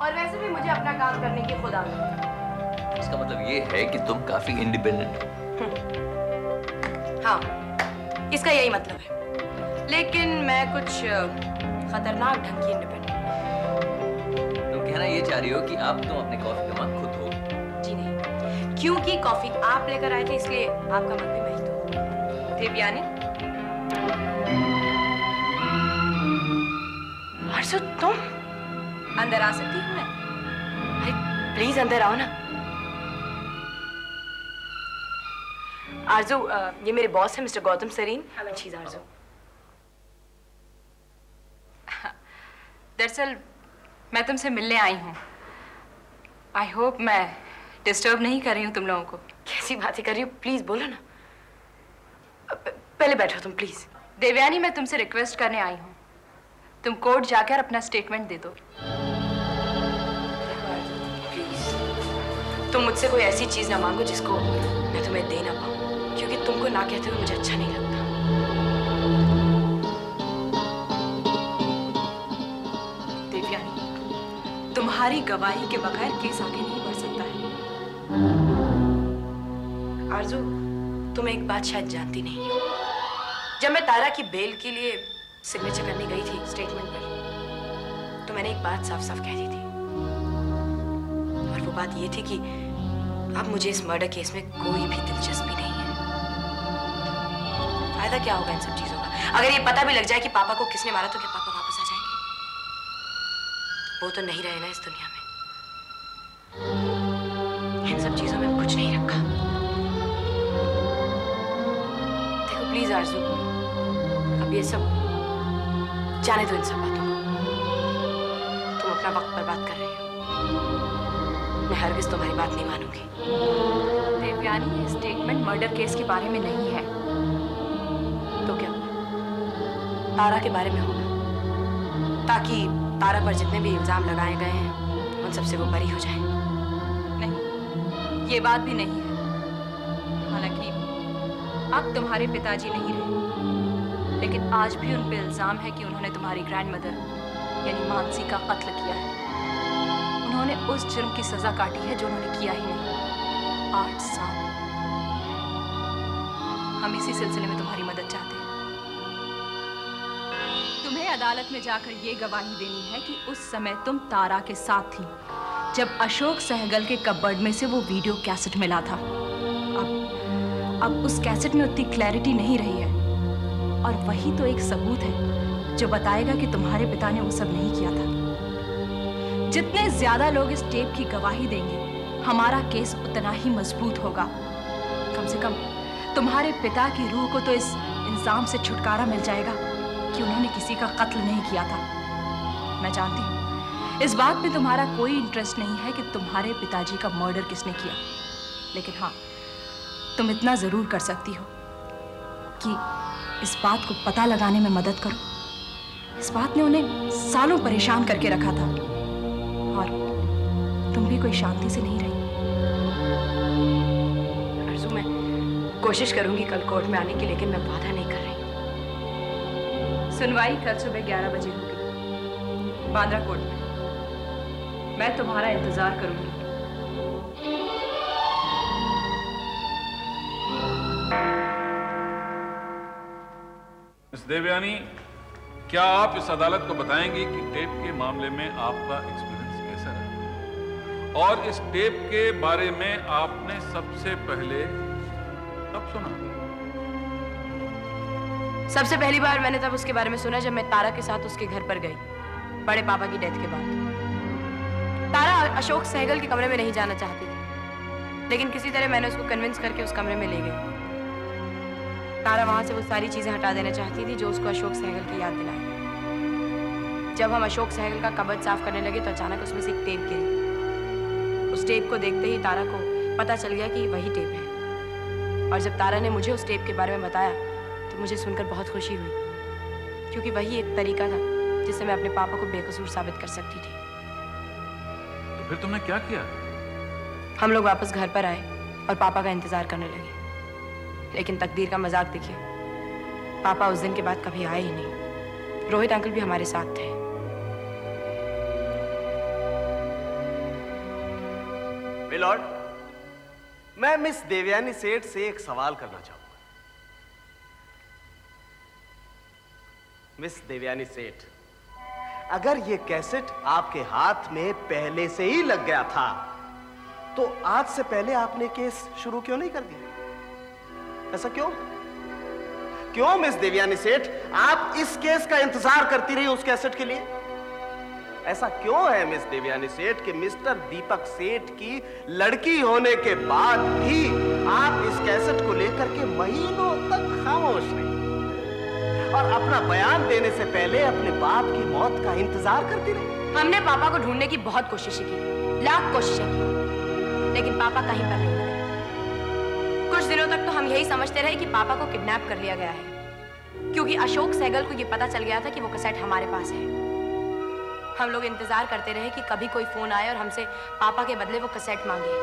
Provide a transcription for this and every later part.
और वैसे भी मुझे अपना काम करने की खुद आदत है। इसका मतलब ये है कि तुम काफी इंडिपेंडेंट हो। हाँ, इसका यही मतलब है। लेकिन मैं कुछ खतरनाक ढंग की इंडिपेंडेंट। तुम कहना ये चाह रही हो कि आप तुम अपने कॉफी का मग खुद हो? जी नहीं, क्योंकि कॉफी आप लेकर आए थे इसलिए आपका मग भी मैं ही तो। देवयानी, हर्षु तुम अंदर आ सकती हूँ मैं? अरे प्लीज अंदर आओ ना। आरजू, ये मेरे बॉस है मिस्टर गौतम सरीन। शीज़ आरजू। दरअसल मैं तुमसे मिलने आई हूँ। आई होप मैं डिस्टर्ब नहीं कर रही हूँ तुम लोगों को। कैसी बातें कर रही हो, प्लीज बोलो ना। पहले बैठो तुम प्लीज। देवयानी, मैं तुमसे रिक्वेस्ट करने आई हूँ, तुम कोर्ट जाकर अपना स्टेटमेंट दे दो। प्लीज तुम मुझसे कोई ऐसी चीज ना मांगो जिसको मैं तुम्हें दे ना पाऊँ, क्योंकि तुमको ना कहते हुए मुझे अच्छा नहीं लगता। देवयानी, तुम्हारी गवाही के बगैर केस आगे नहीं बढ़ सकता है। आरजू, तुम एक बात शायद जानती नहीं हो। जब मैं तारा की बेल के लिए सिग्नेचर करने गई थी स्टेटमेंट पर, तो मैंने एक बात साफ साफ कह दी थी, और वो बात ये थी कि अब मुझे इस मर्डर केस में कोई भी दिलचस्पी नहीं है। फायदा क्या होगा इन सब चीजों का? अगर ये पता भी लग जाए कि पापा को किसने मारा, तो क्या पापा वापस आ जाएंगे? वो तो नहीं रहे ना इस दुनिया में। इन सब चीजों में कुछ नहीं रखा। देखो प्लीज आरजू, अब ये सब जाने दो, इन सब बातों को। तुम अपना वक्त बर्बाद कर रही हो। मैं हरगिज तुम्हारी बात नहीं मानूंगी। देवयानी, ये स्टेटमेंट मर्डर केस के बारे में नहीं है। तो क्या तारा के बारे में होगा, ताकि तारा पर जितने भी इल्जाम लगाए गए हैं उन सबसे वो बरी हो जाए। नहीं, ये बात भी नहीं है। हालांकि अब तुम्हारे पिताजी नहीं रहे, लेकिन आज भी उन पे इल्जाम है कि उन्होंने तुम्हारी ग्रैंडमदर यानी मानसी का कत्ल किया है। उन्होंने उस जुर्म की सजा काटी है जो उन्होंने किया ही नहीं। 8 साल। हम इसी सिलसिले में तुम्हारी मदद चाहते हैं। तुम्हें अदालत में जाकर ये गवाही देनी है कि उस समय तुम तारा के साथ थी जब अशोक सहगल के कबर्ड में से वो वीडियो कैसेट मिला था। अब उस कैसेट में उतनी क्लैरिटी नहीं रही है, और वही तो एक सबूत है जो बताएगा कि तुम्हारे पिता ने वो सब नहीं किया था। जितने ज्यादा लोग इस टेप की गवाही देंगे, हमारा केस उतना ही मजबूत होगा। कम से कम तुम्हारे पिता की रूह को तो इस इल्जाम से छुटकारा मिल जाएगा कि उन्होंने किसी का कत्ल नहीं किया था। मैं जानती हूँ इस बात में तुम्हारा कोई इंटरेस्ट नहीं है कि तुम्हारे पिताजी का मर्डर किसने किया, लेकिन हाँ, तुम इतना जरूर कर सकती हो कि इस बात को पता लगाने में मदद करो। इस बात ने उन्हें सालों परेशान करके रखा था, और तुम भी कोई शांति से नहीं रही। आरज़ू, मैं कोशिश करूंगी कल कोर्ट में आने की, लेकिन मैं वादा नहीं कर रही। सुनवाई कल सुबह 11 बजे होगी बांद्रा कोर्ट में। मैं तुम्हारा इंतजार करूंगी। मिस देवयानी, क्या आप इस अदालत को बताएंगी कि टेप के मामले में आपका एक्सपीरियंस कैसा रहा, और इस टेप के बारे में आपने सबसे पहले कब सुना? सबसे पहली बार मैंने तब उसके बारे में सुना जब मैं तारा के साथ उसके घर पर गई, बड़े पापा की डेथ के बाद। तारा अशोक सहगल के कमरे में नहीं जाना चाहती थी, लेकिन किसी तरह मैंने उसको कन्विंस करके उस कमरे में ले गई। तारा वहां से वो सारी चीजें हटा देना चाहती थी जो उसको अशोक सहगल की याद दिलाई। जब हम अशोक सहगल का कबर्ड साफ करने लगे तो अचानक उसमें से एक टेप गिरी। उस टेप को देखते ही तारा को पता चल गया कि वही टेप है, और जब तारा ने मुझे उस टेप के बारे में बताया तो मुझे सुनकर बहुत खुशी हुई, क्योंकि वही एक तरीका था जिससे मैं अपने पापा को बेकसूर साबित कर सकती थी। तो फिर तुमने क्या किया? हम लोग वापस घर पर आए और पापा का इंतजार करने लगे, लेकिन तकदीर का मजाक देखिए, पापा उस दिन के बाद कभी आए ही नहीं। रोहित अंकल भी हमारे साथ थे। मिलॉर्ड, मैं मिस देवयानी सेठ से एक सवाल करना चाहूंगा। मिस देवयानी सेठ, अगर ये कैसेट आपके हाथ में पहले से ही लग गया था तो आज से पहले आपने केस शुरू क्यों नहीं कर दिया? ऐसा क्यों? क्यों मिस देवयानी सेठ आप इस केस का इंतजार करती रही उस कैसेट के लिए? ऐसा क्यों है मिस देवयानी सेठ कि मिस्टर दीपक सेठ की लड़की होने के बाद भी आप इस कैसेट को लेकर के महीनों तक खामोश रही और अपना बयान देने से पहले अपने बाप की मौत का इंतजार करती रही? हमने पापा को ढूंढने की बहुत कोशिशें की, लाख कोशिशें की, लेकिन पापा कहीं पर नहीं मिले। कुछ दिनों तक तो हम यही समझते रहे कि पापा को किडनैप कर लिया गया है, क्योंकि अशोक सहगल को यह पता चल गया था कि वो कैसेट हमारे पास है। हम लोग इंतजार करते रहे कि कभी कोई फोन आए और हमसे पापा के बदले वो कैसेट मांगे,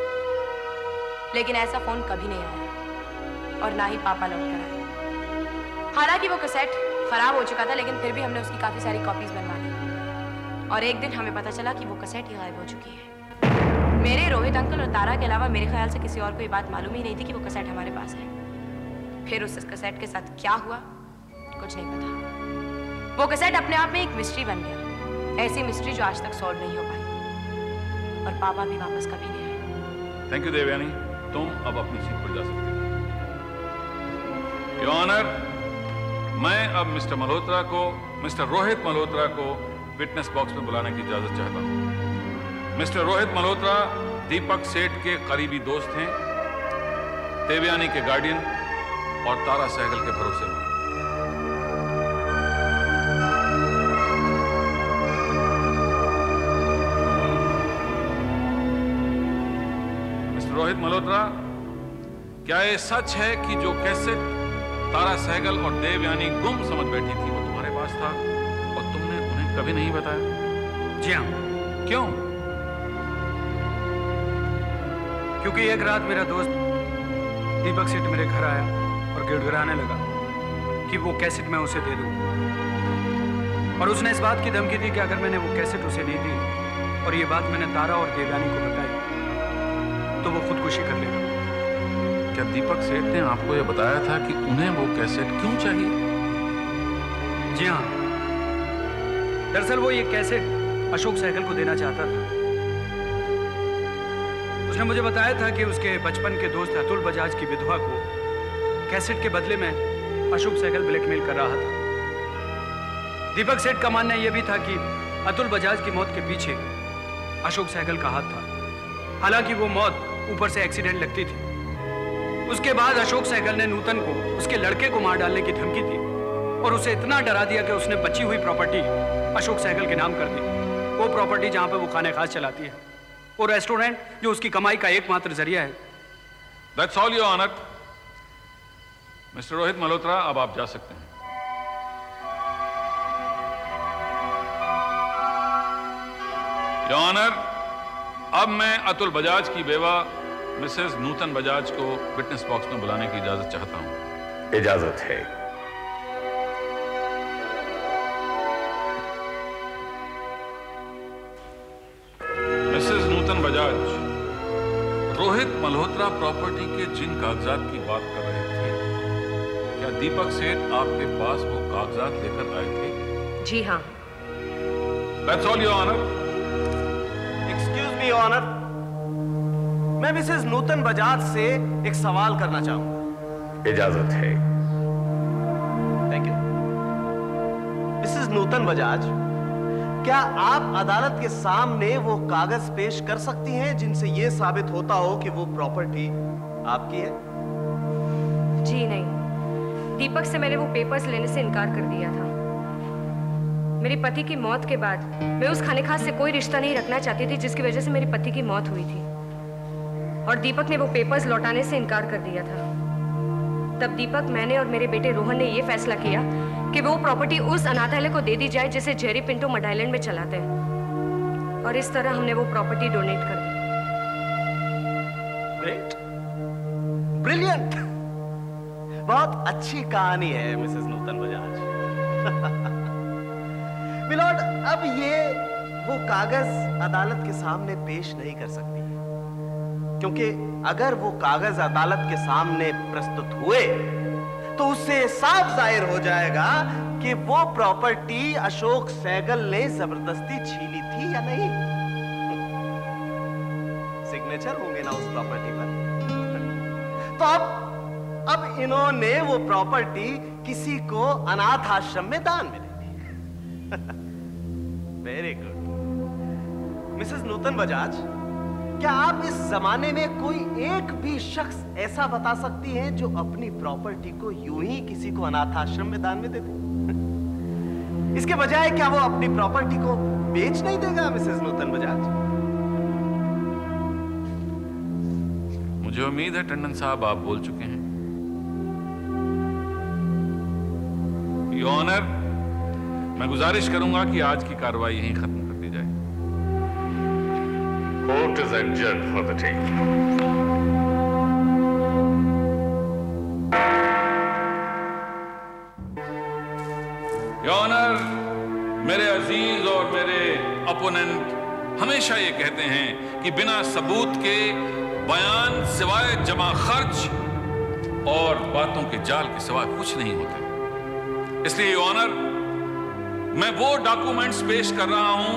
लेकिन ऐसा फोन कभी नहीं आया और ना ही पापा लौट कर आए। हालांकि वो कैसेट खराब हो चुका था, लेकिन फिर भी हमने उसकी काफी सारी कॉपीज बनवा ली और एक दिन हमें पता चला कि वो कैसेट ही गायब हो चुकी है। मेरे, रोहित अंकल और तारा के अलावा मेरे ख्याल से किसी और को ये बात मालूम ही नहीं थी कि वो कैसेट हमारे पास है। फिर उस कैसेट के साथ क्या हुआ कुछ नहीं पता। वो कैसेट अपने आप में एक मिस्ट्री बन गया, ऐसी मिस्ट्री जो आज तक सॉल्व नहीं हो पाई और पापा भी वापस कभी नहीं आए। थैंक यू देवयानी, तुम अब अपनी सीट पर जा सकते हो। योर ऑनर, मैं अब मिस्टर मल्होत्रा को, मिस्टर रोहित मल्होत्रा को विटनेस बॉक्स में बुलाने की इजाजत चाहता हूं। मिस्टर रोहित मल्होत्रा दीपक सेठ के करीबी दोस्त हैं, देवयानी के गार्डियन और तारा सहगल के भरोसेमंद। मिस्टर रोहित मल्होत्रा, क्या ये सच है कि जो कैसेट तारा सहगल और देवयानी गुम समझ बैठी थी वो तुम्हारे पास था और तुमने उन्हें कभी नहीं बताया? जी हाँ। क्यों? क्योंकि एक रात मेरा दोस्त दीपक सेठ मेरे घर आया और गिड़गिड़ाने लगा कि वो कैसेट मैं उसे दे दूं, और उसने इस बात की धमकी दी कि अगर मैंने वो कैसेट उसे नहीं दी और ये बात मैंने तारा और देवयानी को बताई तो वो खुदकुशी कर लेगा। क्या दीपक सेठ ने आपको यह बताया था कि उन्हें वो कैसेट क्यों चाहिए? जी हाँ, दरअसल वो ये कैसेट अशोक सहगल को देना चाहता था। उसने मुझे बताया था कि उसके बचपन के दोस्त अतुल बजाज की विधवा को कैसेट के बदले में अशोक सहगल ब्लैकमेल कर रहा था। दीपक सेठ का मानना यह भी था कि अतुल बजाज की मौत के पीछे अशोक सहगल का हाथ था। हालांकि वो मौत ऊपर से एक्सीडेंट लगती थी। उसके बाद अशोक सहगल ने नूतन को उसके लड़के को मार डालने की धमकी दी और उसे इतना डरा दिया कि उसने बची हुई प्रॉपर्टी अशोक सहगल के नाम कर दी। वो प्रॉपर्टी जहां पे वो खाने खास चलाती है, वो रेस्टोरेंट जो उसकी कमाई का एकमात्र जरिया है। That's all, Your Honor. Mister Rohit Malhotra, अब आप जा सकते हैं। Your Honor, अब मैं अतुल बजाज की बेवा मिसेस नूतन बजाज को विटनेस बॉक्स में बुलाने की इजाजत चाहता हूं। इजाजत है। मिसेस नूतन बजाज, रोहित मल्होत्रा प्रॉपर्टी के जिन कागजात की बात कर रहे थे, क्या दीपक सेठ आपके पास वो कागजात लेकर आए थे? जी हाँ। That's all, Your Honor. Excuse me honour, मैं मिसेस नूतन बजाज से एक सवाल करना चाहूंगा। इजाजत है। Thank you. Mrs Nutan Bajaj, क्या आप अदालत के सामने वो कागज पेश कर सकती हैं जिनसे यह साबित होता हो कि वो प्रॉपर्टी आपकी है? जी नहीं, दीपक से मैंने वो पेपर्स लेने से इनकार कर दिया था। मेरे पति की मौत के बाद मैं उस खाने खास से कोई रिश्ता नहीं रखना चाहती थी जिसकी वजह से मेरे पति की मौत हुई थी, और दीपक ने वो पेपर्स लौटाने से इनकार कर दिया था। तब दीपक, मैंने और मेरे बेटे रोहन ने ये फैसला किया कि वो प्रॉपर्टी उस अनाथालय को दे दी जाए जिसे जेरी पिंटो मड आइलैंड में चलाते हैं, और इस तरह हमने वो प्रॉपर्टी डोनेट कर दी। ग्रेट, ब्रिलियंट, बहुत अच्छी कहानी है मिसेस नूतन बजाज। मिलॉर्ड, अब ये वो कागज अदालत के सामने पेश नहीं कर सकती, क्योंकि अगर वो कागज अदालत के सामने प्रस्तुत हुए तो उससे साफ जाहिर हो जाएगा कि वो प्रॉपर्टी अशोक सहगल ने जबरदस्ती छीनी थी या नहीं। सिग्नेचर होंगे ना उस प्रॉपर्टी पर। तो अब इन्होंने वो प्रॉपर्टी किसी को अनाथ आश्रम में दान में दे दी। Very good. Mrs Nutan Bajaj, क्या आप इस जमाने में कोई एक भी शख्स ऐसा बता सकती हैं जो अपनी प्रॉपर्टी को यूं ही किसी को अनाथ आश्रम में दान में दे दे? इसके बजाय क्या वो अपनी प्रॉपर्टी को बेच नहीं देगा मिसेस नूतन बजाज? मुझे उम्मीद है टंडन साहब आप बोल चुके हैं। योर ऑनर, मैं गुजारिश करूंगा कि आज की कार्रवाई यहीं खत्म कर दी जाए। Court is adjourned for the day. Your honour, मेरे अजीज और मेरे अपोनेंट हमेशा ये कहते हैं कि बिना सबूत के बयान सिवाय जमा खर्च और बातों के जाल के सिवाय कुछ नहीं होते। इसलिए योर ऑनर, मैं वो डॉक्यूमेंट्स पेश कर रहा हूं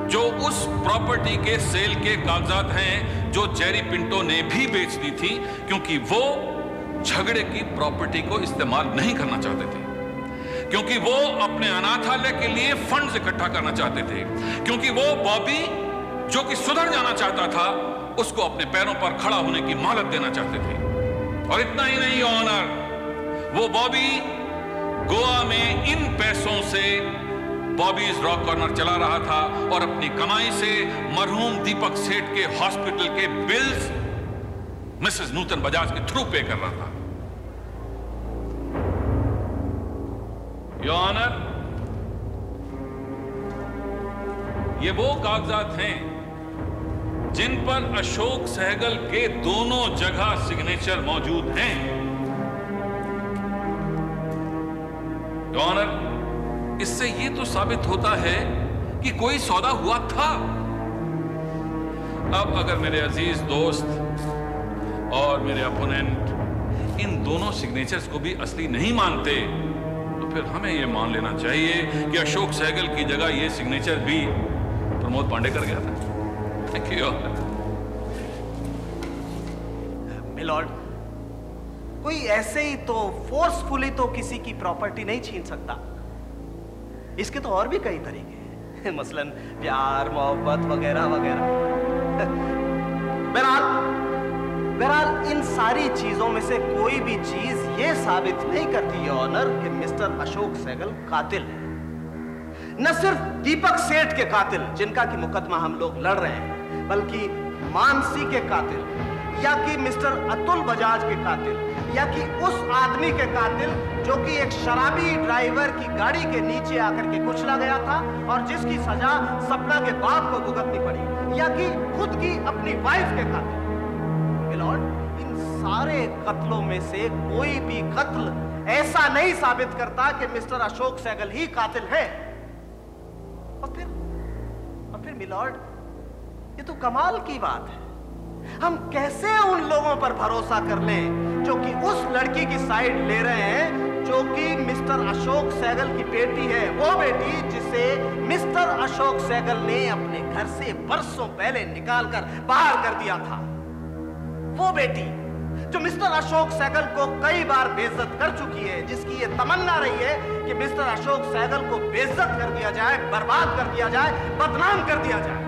जो उस प्रॉपर्टी के सेल के कागजात हैं जो जेरी पिंटो ने भी बेच दी थी, क्योंकि वो झगड़े की प्रॉपर्टी को इस्तेमाल नहीं करना चाहते थे, क्योंकि वो अपने अनाथालय के लिए फंड्स इकट्ठा करना चाहते थे, क्योंकि वो बॉबी जो कि सुधर जाना चाहता था उसको अपने पैरों पर खड़ा होने की मोहलत देना चाहते थे। और इतना ही नहीं ऑनर, वो बॉबी गोवा में इन पैसों से बॉबीज रॉक कॉर्नर चला रहा था और अपनी कमाई से मरहूम दीपक सेठ के हॉस्पिटल के बिल्स मिसेस नूतन बजाज के थ्रू पे कर रहा था। योर ऑनर, ये वो कागजात हैं जिन पर अशोक सहगल के दोनों जगह सिग्नेचर मौजूद हैं। योर ऑनर, इससे ये तो साबित होता है कि कोई सौदा हुआ था। अब अगर मेरे अजीज दोस्त और मेरे अपोनेंट इन दोनों सिग्नेचर्स को भी असली नहीं मानते तो फिर हमें यह मान लेना चाहिए कि अशोक सहगल की जगह यह सिग्नेचर भी प्रमोद पांडे कर गया था। Thank you. मिलॉर्ड, कोई ऐसे ही तो फोर्सफुली तो किसी की प्रॉपर्टी नहीं छीन सकता। इसके तो और भी कई तरीके हैं, मसलन प्यार, मोहब्बत वगैरह वगैरह। बहरहाल इन सारी चीजों में से कोई भी चीज ये साबित नहीं करती है ऑनर कि मिस्टर अशोक सहगल कातिल है। न सिर्फ दीपक सेठ के कातिल जिनका कि मुकदमा हम लोग लड़ रहे हैं, बल्कि मानसी के कातिल, या कि मिस्टर अतुल बजाज के कातिल, या कि उस आदमी के कातिल जो कि एक शराबी ड्राइवर की गाड़ी के नीचे आकर के कुचला गया था और जिसकी सजा सपना के बाप को भुगतनी पड़ी, या कि खुद की अपनी वाइफ के कातिल। मिलॉर्ड, इन सारे कत्लों में से कोई भी कत्ल ऐसा नहीं साबित करता कि मिस्टर अशोक सहगल ही कातिल है। और फिर मिलॉर्ड, ये तो कमाल की बात है। हम कैसे उन लोगों पर भरोसा कर लें जो कि उस लड़की की साइड ले रहे हैं जो कि मिस्टर अशोक सहगल की बेटी है, वो बेटी जिसे मिस्टर अशोक सहगल ने अपने घर से बरसों पहले निकालकर बाहर कर दिया था। वो बेटी जो मिस्टर अशोक सहगल को कई बार बेइज्जत कर चुकी है, जिसकी ये तमन्ना रही है कि मिस्टर अशोक सहगल को बेइज्जत कर दिया जाए, बर्बाद कर दिया जाए, बदनाम कर दिया जाए।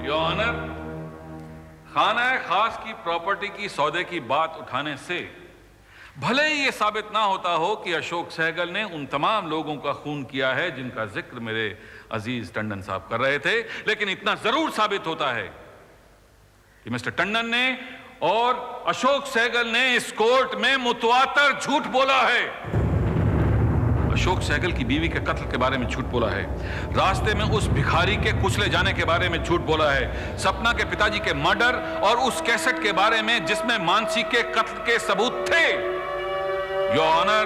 योर ऑनर, खाना खास की प्रॉपर्टी की सौदे की बात उठाने से भले ही यह साबित ना होता हो कि अशोक सहगल ने उन तमाम लोगों का खून किया है जिनका जिक्र मेरे अजीज टंडन साहब कर रहे थे, लेकिन इतना जरूर साबित होता है कि मिस्टर टंडन ने और अशोक सहगल ने इस कोर्ट में मुतवातर झूठ बोला है। अशोक सहगल की बीवी के कत्ल के बारे में झूठ बोला है, रास्ते में उस भिखारी के कुचले जाने के बारे में झूठ बोला है, सपना के पिताजी के मर्डर और उस कैसेट के बारे में जिसमें मानसी के कत्ल के सबूत थे। योर ऑनर,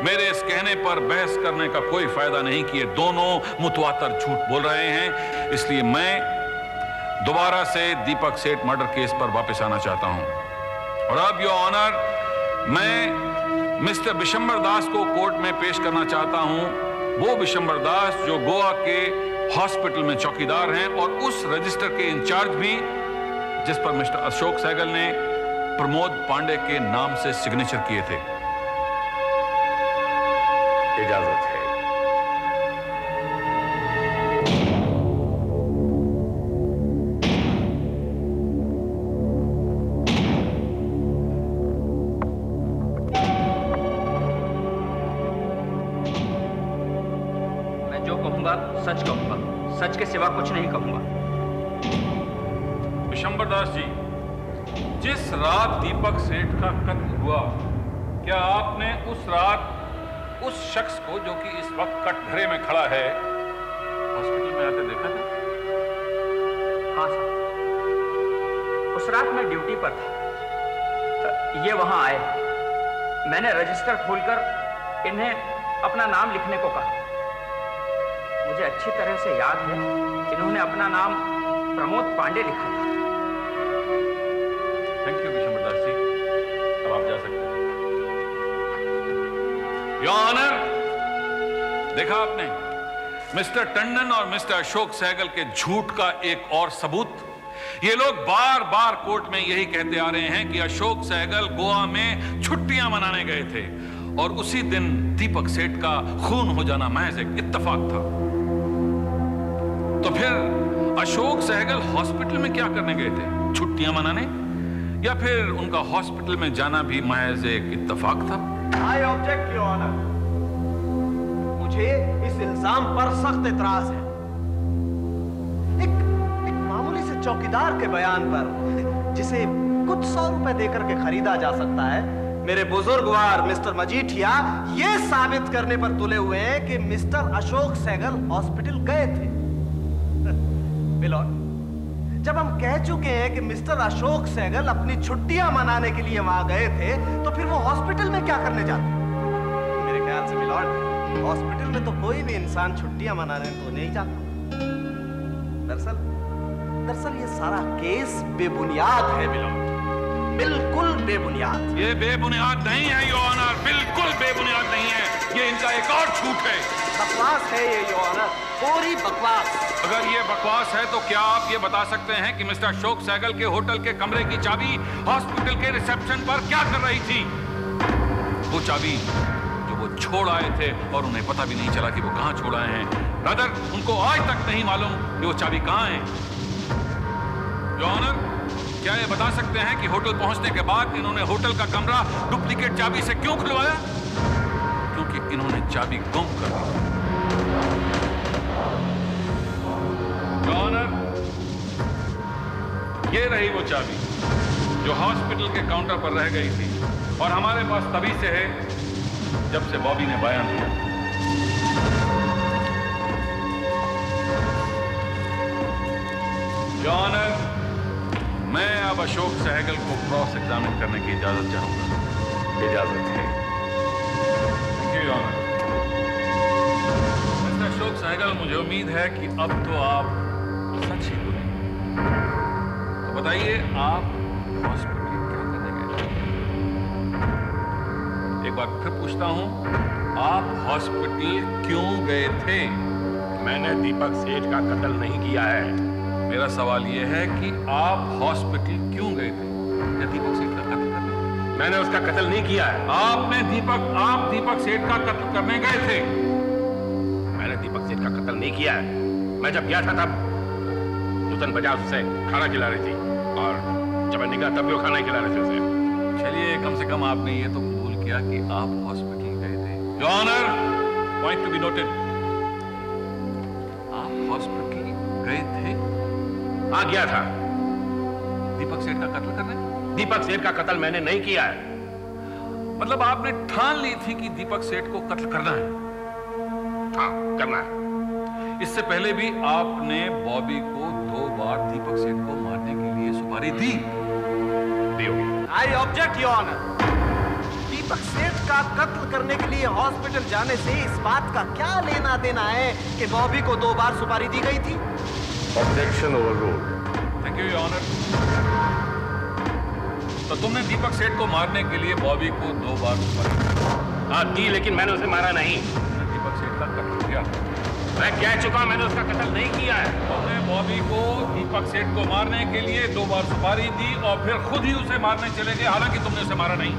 मेरे इस कहने पर बहस करने का कोई फायदा नहीं कि ये दोनों मुतवातर झूठ बोल रहे हैं, इसलिए मैं दोबारा से दीपक सेठ मर्डर केस पर वापस आना चाहता हूं। और अब योर ऑनर, मैं मिस्टर बिशंबर दास को कोर्ट में पेश करना चाहता हूं, वो बिशंबर दास जो गोवा के हॉस्पिटल में चौकीदार हैं और उस रजिस्टर के इंचार्ज भी जिस पर मिस्टर अशोक सहगल ने प्रमोद पांडे के नाम से सिग्नेचर किए थे। इजाजत है। मैं जो कहूंगा सच कहूंगा, सच के सिवा कुछ नहीं कहूंगा। बिशंबर दास जी, जिस रात दीपक सेठ का कत्ल हुआ, क्या आपने उस रात उस शख्स को जो कि इस वक्त कटघरे में खड़ा है हॉस्पिटल में आते देखा था? हाँ साहब, उस रात मैं ड्यूटी पर था। ये वहां आए, मैंने रजिस्टर खोलकर इन्हें अपना नाम लिखने को कहा। मुझे अच्छी तरह से याद है, इन्होंने अपना नाम प्रमोद पांडे लिखा था। थैंक यू बिशंबर दास जी, अब आप जा सकते हैं। योर ऑनर, देखा आपने मिस्टर टंडन और मिस्टर अशोक सहगल के झूठ का एक और सबूत। ये लोग बार बार कोर्ट में यही कहते आ रहे हैं कि अशोक सहगल गोवा में छुट्टियां मनाने गए थे और उसी दिन दीपक सेठ का खून हो जाना महज एक इत्तेफाक था। तो फिर अशोक सहगल हॉस्पिटल में क्या करने गए थे? छुट्टियां मनाने? या फिर उनका हॉस्पिटल में जाना भी महज एक इत्तेफाक था? आई ऑब्जेक्ट योर ऑनर, मुझे इस इल्जाम पर सख्त एतराज है। एक मामूली से चौकीदार के बयान पर, जिसे कुछ 100 रुपए देकर के खरीदा जा सकता है, मेरे बुजुर्गवार मिस्टर मजीठिया ये साबित करने पर तुले हुए हैं कि मिस्टर अशोक सहगल हॉस्पिटल गए थे। मिलोड, जब हम कह चुके हैं कि मिस्टर अशोक सहगल अपनी छुट्टियां मनाने के लिए वहां गए थे, तो फिर वो हॉस्पिटल में क्या करने जाते? मेरे ख्याल से मिलोड, हॉस्पिटल में तो कोई भी इंसान छुट्टियां मनाने तो नहीं जाता। दरअसल ये सारा केस बेबुनियाद है मिलोड, बिल्कुल बेबुनियाद। ये बेबुनियाद नहीं है योर ऑनर, बिल्कुल बेबुनियाद नहीं है। ये इनका एक और झूठ है। बकवास है ये योर ऑनर, पूरी बकवास। अगर ये बकवास है तो क्या आप ये बता सकते हैं कि मिस्टर अशोक सहगल के होटल के कमरे की चाबी हॉस्पिटल के रिसेप्शन पर क्या कर रही थी? वो चाबी जो वो छोड़ आए थे और उन्हें पता भी नहीं चला कि वो कहां छोड़ आए हैं। ब्रदर, उनको आज तक नहीं मालूम कि वो चाबी कहां है। योर ऑनर, क्या ये बता सकते हैं कि होटल पहुंचने के बाद इन्होंने होटल का कमरा डुप्लीकेट चाबी से क्यों खुलवाया? क्योंकि इन्होंने चाबी गुम कर दी। योर ऑनर, ये रही वो चाबी जो हॉस्पिटल के काउंटर पर रह गई थी और हमारे पास तभी से है जब से बॉबी ने बयान दिया। योर ऑनर, मैं अब अशोक सहगल को क्रॉस एग्जामिन करने की इजाजत चाहूंगा। इजाजत है। Thank you your honour. Mr Ashok Sehgal, मुझे उम्मीद है कि अब तो आप सच ही बोलेंगे। तो बताइए, आप हॉस्पिटल क्या करने गए थे? एक बार फिर पूछता हूं, आप हॉस्पिटल क्यों गए थे? मैंने दीपक सेठ का कत्ल नहीं किया है। मेरा सवाल यह है कि आप हॉस्पिटल क्यों गए थे? या दीपक सेठ का कत्ल करने? मैंने उसका कत्ल नहीं किया है। आप दीपक सेठ का कत्ल करने गए थे? मैंने दीपक सेठ का कत्ल नहीं किया है। मैं जब गया था तब नूतन बजाज उसे खाना खिला रही थी और जब मैं निकला तब भी वो खाना ही खिला रहे थे उसे। चलिए, कम से कम आपने ये तो कबूल किया कि आप हॉस्पिटल गए थे। Your honour, point to be noted, आप हॉस्पिटल गए थे? हाँ, गया था। दीपक सेठ का कत्ल करने? दीपक सेठ का कत्ल मैंने नहीं किया है। मतलब आपने ठान ली थी कि दीपक सेठ को कत्ल करना है? हाँ, करना है। इससे पहले भी आपने बॉबी को 2 बार दीपक सेठ को मारने के लिए सुपारी दी दी होगी। I object your honour. Deepak Seth का कत्ल करने के लिए हॉस्पिटल जाने से इस बात का क्या लेना देना है कि बॉबी को 2 बार सुपारी दी गई थी? Objection overruled. Thank you, your honour. तो तुमने दीपक सेठ को मारने के लिए बॉबी को 2 बार सुपारी दी? हाँ दी, लेकिन मैंने उसे मारा नहीं। तुमने दीपक सेठ का कत्ल किया? मैं कह चुका हूं, मैंने उसका कत्ल नहीं किया है। तुमने बॉबी को दीपक सेठ को मारने के लिए 2 बार सुपारी दी और फिर खुद ही उसे मारने चले गए, हालांकि तुमने उसे मारा नहीं।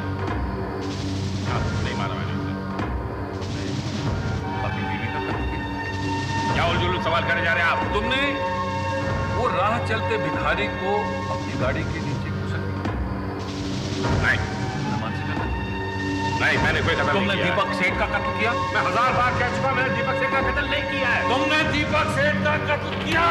हाँ, नहीं मारा मैंने उसे। अपनी बीवी का कत्ल किया? क्या उलझुल सवाल करे जा रहे हैं आप? तुमने वो राह चलते भिखारी को अपनी गाड़ी के नीचे घुसा दिया? नहीं, मानसिक कत्ल? नहीं, मैंने कोई कत्ल नहीं तुमने किया। दीपक सेठ का कत्ल किया? मैं 1000 बार कह चुका, मैंने दीपक सेठ का कत्ल नहीं किया है। तुमने दीपक सेठ का कत्ल किया?